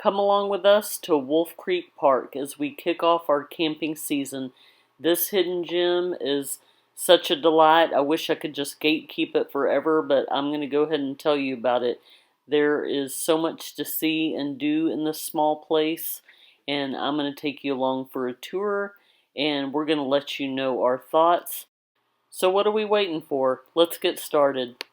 Come along with us to Wolf Creek Park as we kick off our camping season. This hidden gem is such a delight. I wish I could just gatekeep it forever, but I'm going to go ahead and tell you about it. There is so much to see and do in this small place, and I'm going to take you along for a tour, and we're going to let you know our thoughts. So what are we waiting for? Let's get started.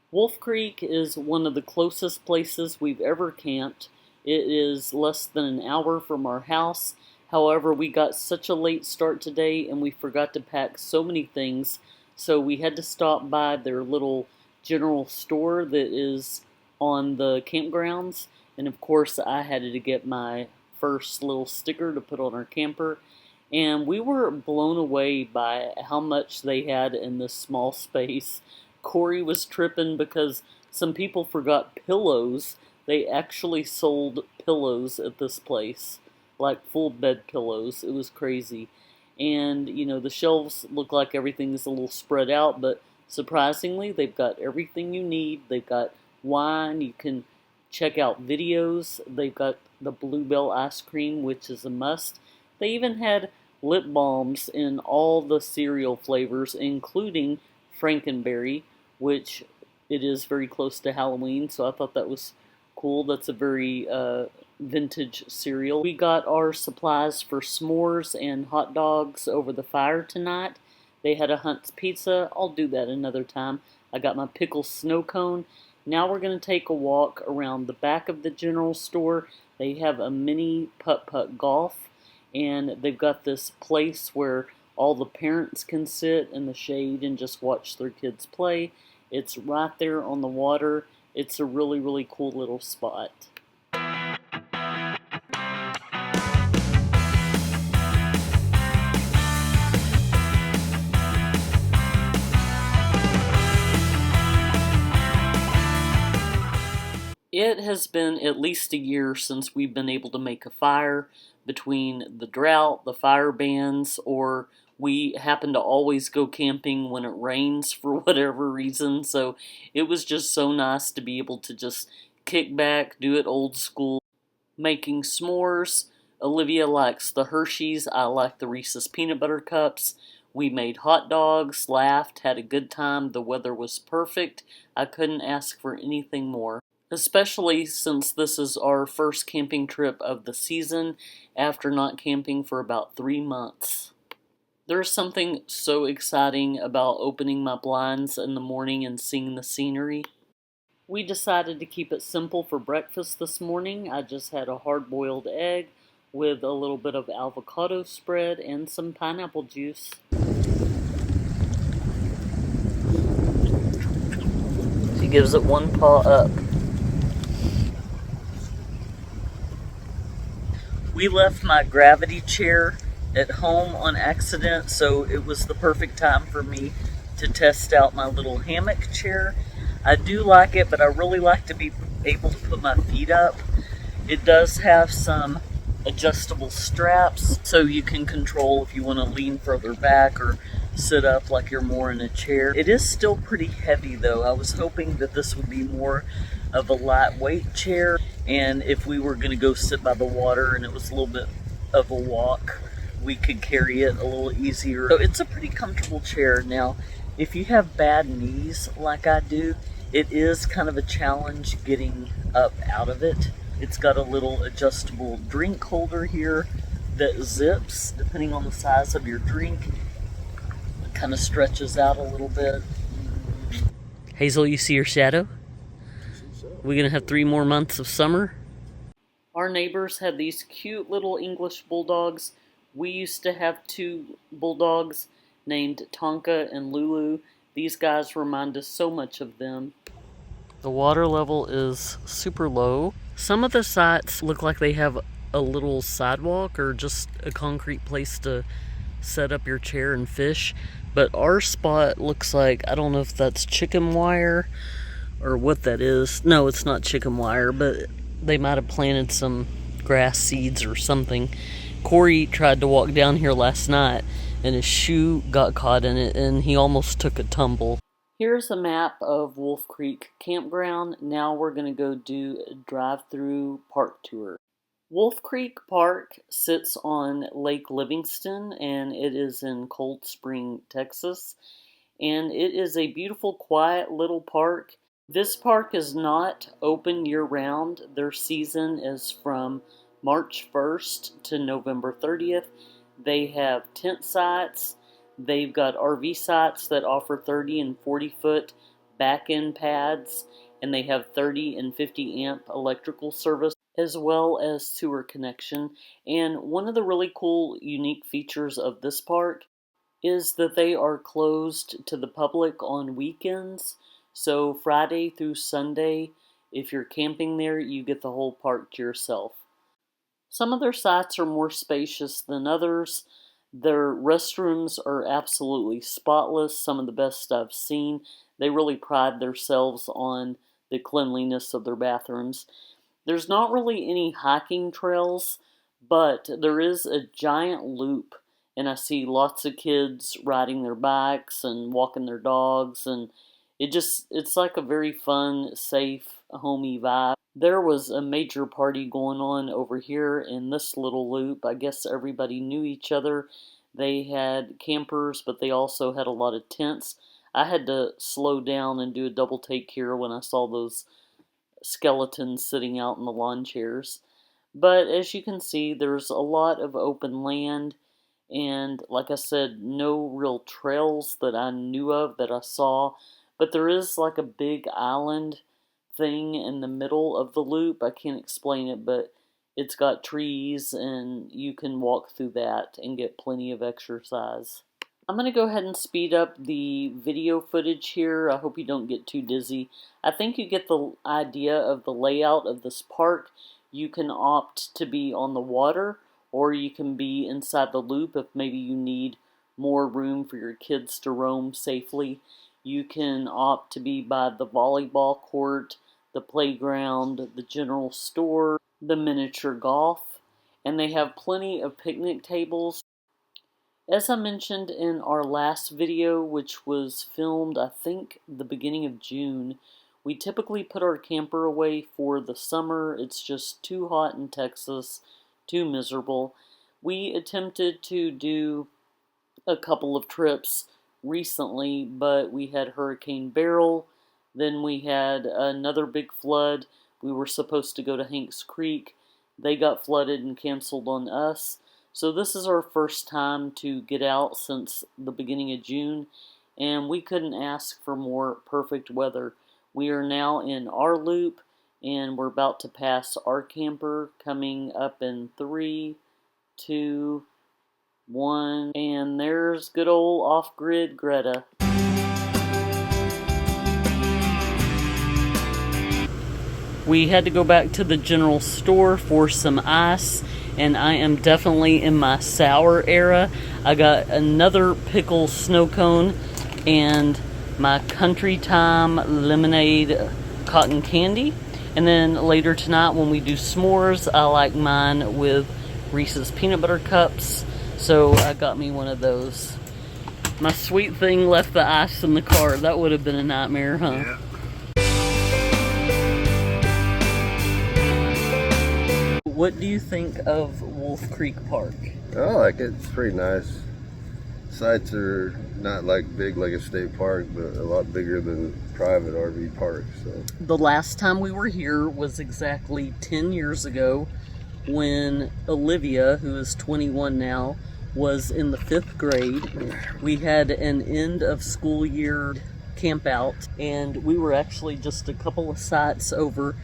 Wolf Creek is one of the closest places we've ever camped. It is less than an hour from our house. However, we got such a late start today and we forgot to pack so many things, so we had to stop by their little general store that is on the campgrounds. And of course, I had to get my first little sticker to put on our camper. And we were blown away by how much they had in this small space. Corey was tripping because some people forgot pillows. They actually sold pillows at this place, like full bed pillows. It was crazy. And, you know, the shelves look like everything's a little spread out, but surprisingly, they've got everything you need. They've got wine. You can check out videos. They've got the Bluebell ice cream, which is a must. They even had lip balms in all the cereal flavors, including Frankenberry, which it is very close to Halloween, so I thought that was cool. That's a very vintage cereal. We got our supplies for s'mores and hot dogs over the fire tonight. They had a Hunt's Pizza. I'll do that another time. I got my pickle snow cone. Now we're going to take a walk around the back of the general store. They have a mini putt-putt golf, and they've got this place where all the parents can sit in the shade and just watch their kids play. It's right there on the water. It's a really, really cool little spot. It has been at least a year since we've been able to make a fire between the drought, the fire bans, or we happen to always go camping when it rains for whatever reason. So it was just so nice to be able to just kick back, do it old school. Making s'mores. Olivia likes the Hershey's. I like the Reese's Peanut Butter Cups. We made hot dogs, laughed, had a good time. The weather was perfect. I couldn't ask for anything more, especially since this is our first camping trip of the season after not camping for about 3 months. There's something so exciting about opening my blinds in the morning and seeing the scenery. We decided to keep it simple for breakfast this morning. I just had a hard-boiled egg with a little bit of avocado spread and some pineapple juice. She gives it one paw up. We left my gravity chair at home on accident, so it was the perfect time for me to test out my little hammock chair. I do like it, but I really like to be able to put my feet up. It does have some adjustable straps, so you can control if you want to lean further back or sit up like you're more in a chair. It is still pretty heavy though. I was hoping that this would be more of a lightweight chair, and if we were going to go sit by the water and it was a little bit of a walk, we could carry it a little easier. So it's a pretty comfortable chair. Now, if you have bad knees like I do, it is kind of a challenge getting up out of it. It's got a little adjustable drink holder here that zips depending on the size of your drink. It kind of stretches out a little bit. Hazel, you see your shadow? We're gonna have 3 more months of summer. Our neighbors had these cute little English bulldogs. We used to have 2 bulldogs named Tonka and Lulu. These guys remind us so much of them. The water level is super low. Some of the sites look like they have a little sidewalk or just a concrete place to set up your chair and fish. But our spot looks like, I don't know if that's chicken wire or what that is. No, it's not chicken wire, but they might have planted some grass seeds or something. Corey tried to walk down here last night and his shoe got caught in it and he almost took a tumble. Here's a map of Wolf Creek Campground. Now we're going to go do a drive-through park tour. Wolf Creek Park sits on Lake Livingston, and it is in Cold Spring, Texas. And it is a beautiful, quiet little park. This park is not open year-round. Their season is from March 1st to November 30th. They have tent sites. They've got RV sites that offer 30 and 40-foot back-end pads, and they have 30 and 50 amp electrical service as well as sewer connection. And one of the really cool, unique features of this park is that they are closed to the public on weekends. So Friday through Sunday, if you're camping there, you get the whole park to yourself. Some of their sites are more spacious than others. Their restrooms are absolutely spotless, some of the best I've seen. They really pride themselves on the cleanliness of their bathrooms. There's not really any hiking trails, but there is a giant loop, and I see lots of kids riding their bikes and walking their dogs, and it's like a very fun, safe, homey vibe. There was a major party going on over here in this little loop. I guess everybody knew each other. They had campers, but they also had a lot of tents. I had to slow down and do a double take here when I saw those skeletons sitting out in the lawn chairs. But as you can see, there's a lot of open land, and like I said, no real trails that I knew of that I saw, but there is like a big island thing in the middle of the loop. I can't explain it, but it's got trees and you can walk through that and get plenty of exercise. I'm going to go ahead and speed up the video footage here. I hope you don't get too dizzy. I think you get the idea of the layout of this park. You can opt to be on the water, or you can be inside the loop if maybe you need more room for your kids to roam safely. You can opt to be by the volleyball court, the playground, the general store, the miniature golf, and they have plenty of picnic tables. As I mentioned in our last video, which was filmed I think the beginning of June, we typically put our camper away for the summer. It's just too hot in Texas, too miserable. We attempted to do a couple of trips recently, but we had Hurricane Beryl, then we had another big flood. We were supposed to go to Hanks Creek. They got flooded and canceled on us. So this is our first time to get out since the beginning of June, and we couldn't ask for more perfect weather. We are now in our loop, and we're about to pass our camper, coming up in 3, 2, 1, and there's good old off-grid Greta. We had to go back to the general store for some ice, and I am definitely in my sour era. I got another pickle snow cone and my Country Time lemonade cotton candy. And then later tonight when we do s'mores, I like mine with Reese's peanut butter cups, so I got me one of those. My sweet thing left the ice in the car. That would have been a nightmare, huh? Yeah. What do you think of Wolf Creek Park? I like it. It's pretty nice. Sites are not like big like a state park, but a lot bigger than private RV parks. So the last time we were here was exactly 10 years ago when Olivia, who is 21 now, was in the 5th grade. We had an end of school year camp out, and we were actually just a couple of sites over.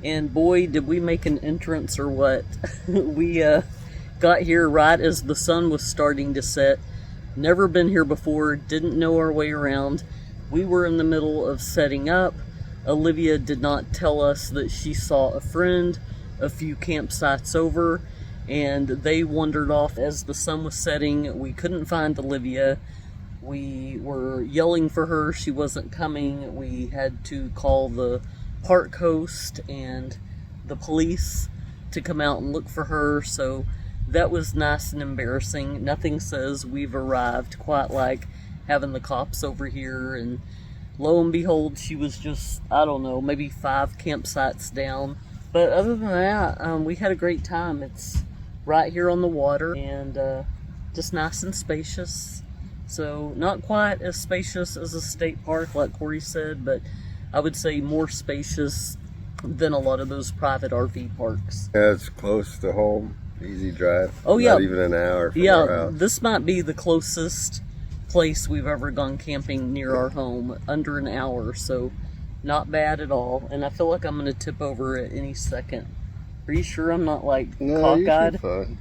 And boy, did we make an entrance or what. We got here right as the sun was starting to set. Never been here before, didn't know our way around. We were in the middle of setting up. Olivia did not tell us that she saw a friend a few campsites over, and they wandered off as the sun was setting. We couldn't find Olivia. We were yelling for her. She wasn't coming. We had to call the park host and the police to come out and look for her, so that was nice and embarrassing. Nothing says we've arrived quite like having the cops over here and lo and behold, she was just, I don't know, maybe 5 campsites down. But other than that, we had a great time. It's right here on the water, and just nice and spacious. So not quite as spacious as a state park like Corey said, but I would say more spacious than a lot of those private RV parks. Yeah, it's close to home. Easy drive. Oh yeah, not even an hour from our house. This might be the closest place we've ever gone camping near our home, under an hour, so not bad at all. And I feel like I'm gonna tip over at any second. Are you sure I'm not like cockeyed? Fine.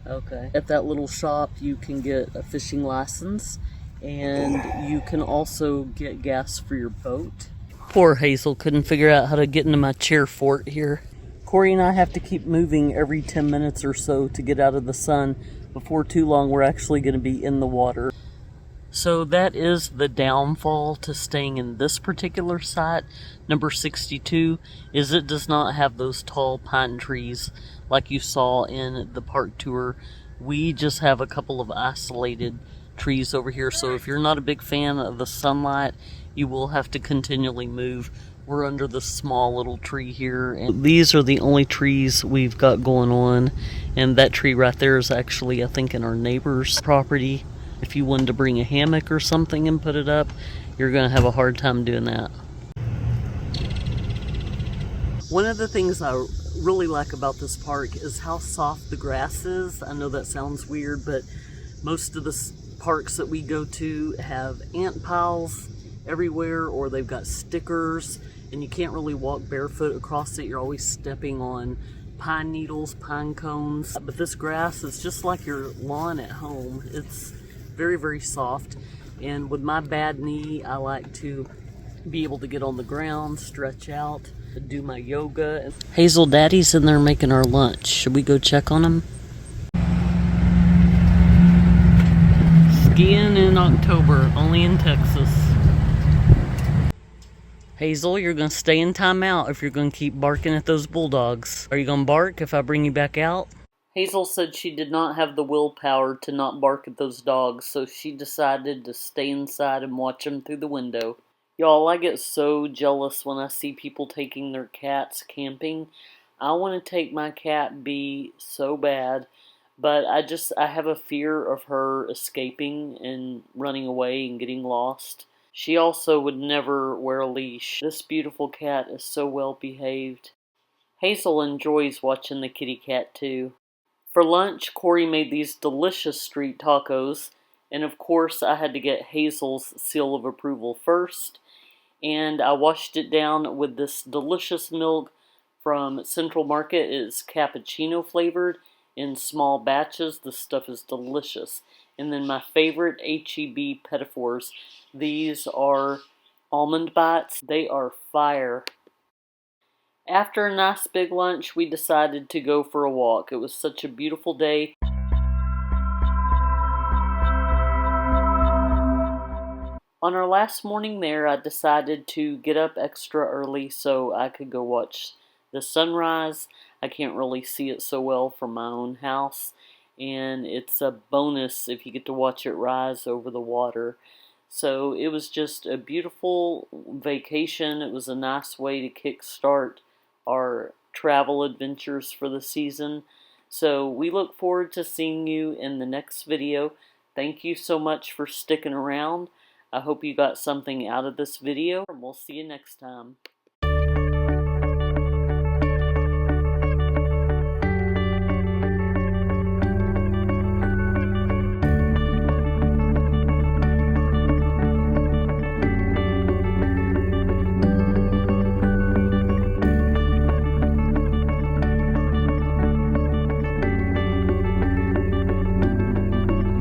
Okay. At that little shop you can get a fishing license, and you can also get gas for your boat. Poor Hazel couldn't figure out how to get into my chair fort here. Corey and I have to keep moving every 10 minutes or so to get out of the sun. Before too long, we're actually going to be in the water. So that is the downfall to staying in this particular site, number 62, is it does not have those tall pine trees like you saw in the park tour. We just have a couple of isolated trees over here, so if you're not a big fan of the sunlight, you will have to continually move. We're under this small little tree here, and these are the only trees we've got going on, and that tree right there is actually, I think, in our neighbor's property. If you wanted to bring a hammock or something and put it up, you're going to have a hard time doing that. One of the things I really like about this park is how soft the grass is. I know that sounds weird, but most of the parks that we go to have ant piles everywhere, or they've got stickers, and you can't really walk barefoot across it. You're always stepping on pine needles, pine cones. But this grass is just like your lawn at home. It's very, very soft. And with my bad knee, I like to be able to get on the ground, stretch out, do my yoga. Hazel, Daddy's in there making our lunch. Should we go check on him? Skiing in October, only in Texas. Hazel, you're going to stay in timeout if you're going to keep barking at those bulldogs. Are you going to bark if I bring you back out? Hazel said she did not have the willpower to not bark at those dogs, so she decided to stay inside and watch them through the window. Y'all, I get so jealous when I see people taking their cats camping. I want to take my cat Bee so bad, but I have a fear of her escaping and running away and getting lost. She also would never wear a leash. This beautiful cat is so well behaved. Hazel enjoys watching the kitty cat too. For lunch, Corey made these delicious street tacos, and of course I had to get Hazel's seal of approval first, and I washed it down with this delicious milk from Central Market. It's cappuccino flavored in small batches. This stuff is delicious. And then my favorite H-E-B Petit Fours. These are almond bites. They are fire. After a nice big lunch, we decided to go for a walk. It was such a beautiful day. On our last morning there, I decided to get up extra early so I could go watch the sunrise. I can't really see it so well from my own house, and it's a bonus if you get to watch it rise over the water. So it was just a beautiful vacation. It was a nice way to kickstart our travel adventures for the season. So we look forward to seeing you in the next video. Thank you so much for sticking around. I hope you got something out of this video, and we'll see you next time.